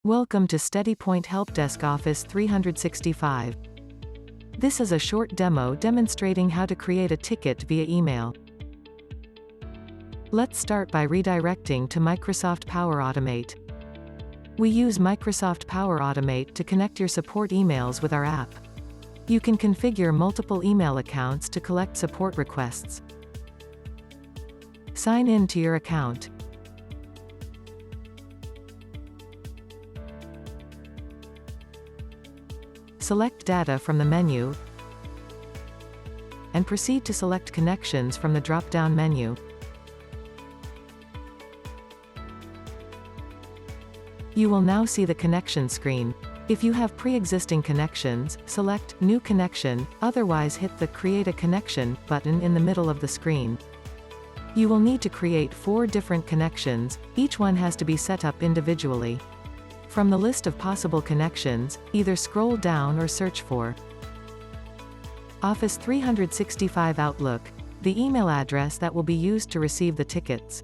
Welcome to StudyPoint Helpdesk Office 365. This is a short demo demonstrating how to create a ticket via email. Let's start by redirecting to Microsoft Power Automate. We use Microsoft Power Automate to connect your support emails with our app. You can configure multiple email accounts to collect support requests. Sign in to your account. Select Data from the menu, and proceed to select Connections from the drop-down menu. You will now see the connection screen. If you have pre-existing connections, select New Connection, otherwise hit the Create a Connection button in the middle of the screen. You will need to create 4 different connections, each one has to be set up individually. From the list of possible connections, either scroll down or search for Office 365 Outlook, the email address that will be used to receive the tickets.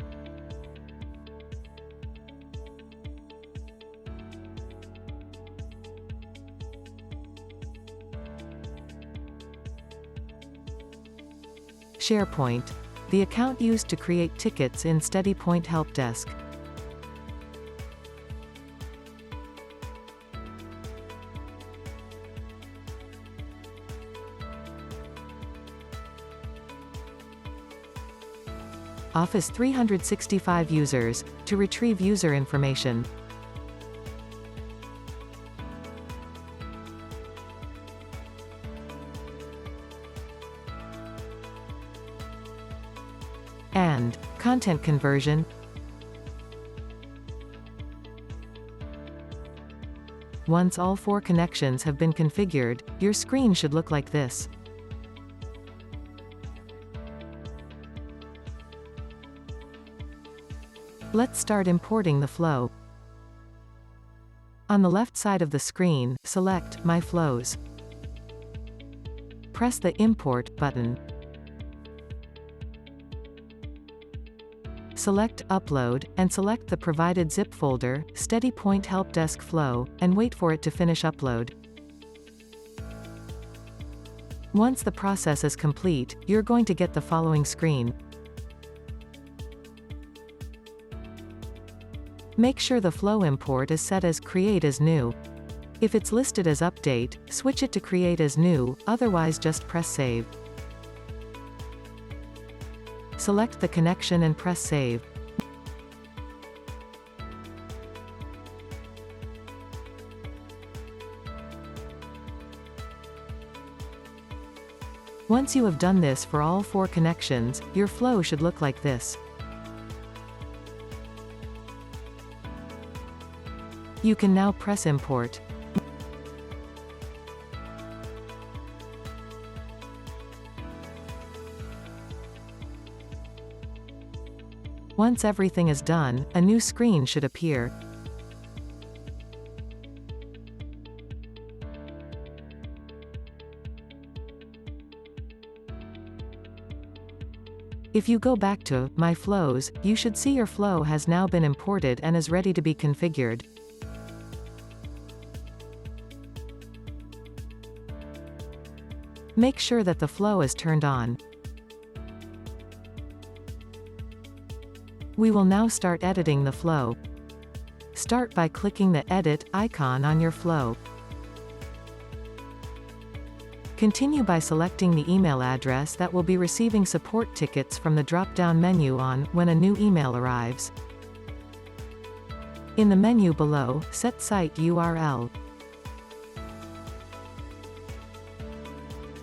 SharePoint, the account used to create tickets in StudyPoint Helpdesk. Office 365 Users, to retrieve user information. And Content Conversion. Once all 4 connections have been configured, your screen should look like this. Let's start importing the flow. On the left side of the screen, select My Flows. Press the Import button. Select Upload, and select the provided zip folder, StudyPoint Helpdesk Flow, and wait for it to finish upload. Once the process is complete, you're going to get the following screen. Make sure the flow import is set as Create as New. If it's listed as Update, switch it to Create as New, otherwise just press Save. Select the connection and press Save. Once you have done this for all 4 connections, your flow should look like this. You can now press Import. Once everything is done, a new screen should appear. If you go back to My Flows, you should see your flow has now been imported and is ready to be configured. Make sure that the flow is turned on. We will now start editing the flow. Start by clicking the Edit icon on your flow. Continue by selecting the email address that will be receiving support tickets from the drop-down menu on when a new email arrives. In the menu below, set Site URL.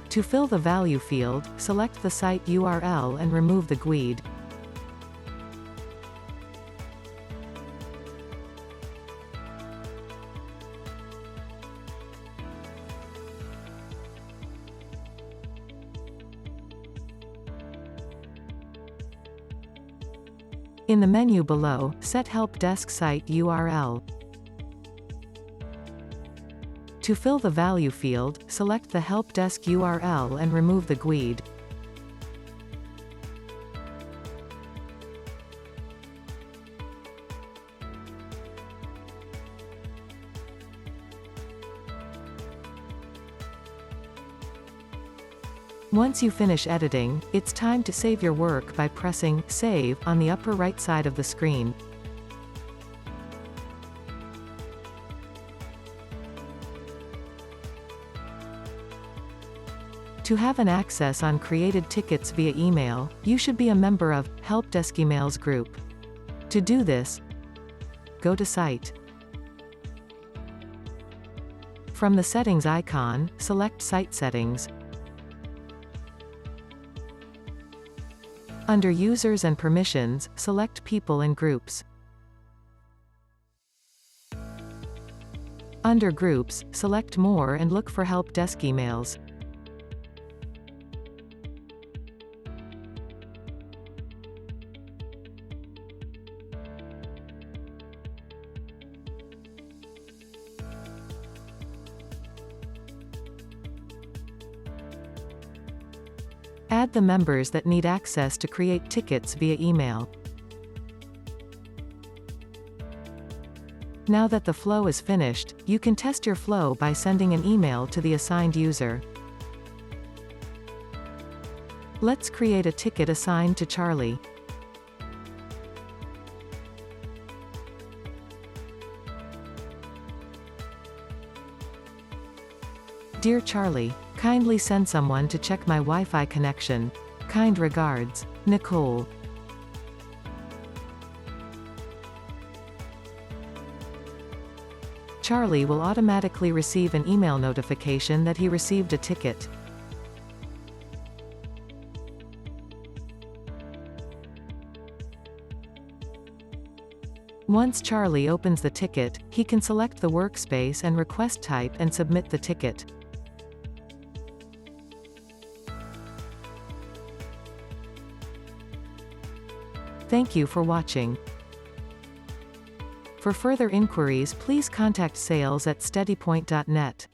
To fill the value field, select the site URL and remove the GUID. In the menu below, set Help Desk Site URL. To fill the value field, select the Help Desk URL and remove the GUID. Once you finish editing, it's time to save your work by pressing Save on the upper right side of the screen. To have an access on created tickets via email, you should be a member of Help Desk Emails group. To do this, go to Site. From the Settings icon, select Site Settings. Under Users and Permissions, select People and Groups. Under Groups, select More and look for Help Desk Emails. Add the members that need access to create tickets via email. Now that the flow is finished, you can test your flow by sending an email to the assigned user. Let's create a ticket assigned to Charlie. Dear Charlie, kindly send someone to check my Wi-Fi connection. Kind regards, Nicole. Charlie will automatically receive an email notification that he received a ticket. Once Charlie opens the ticket, he can select the workspace and request type and submit the ticket. Thank you for watching. For further inquiries, please contact sales@steadypoint.net.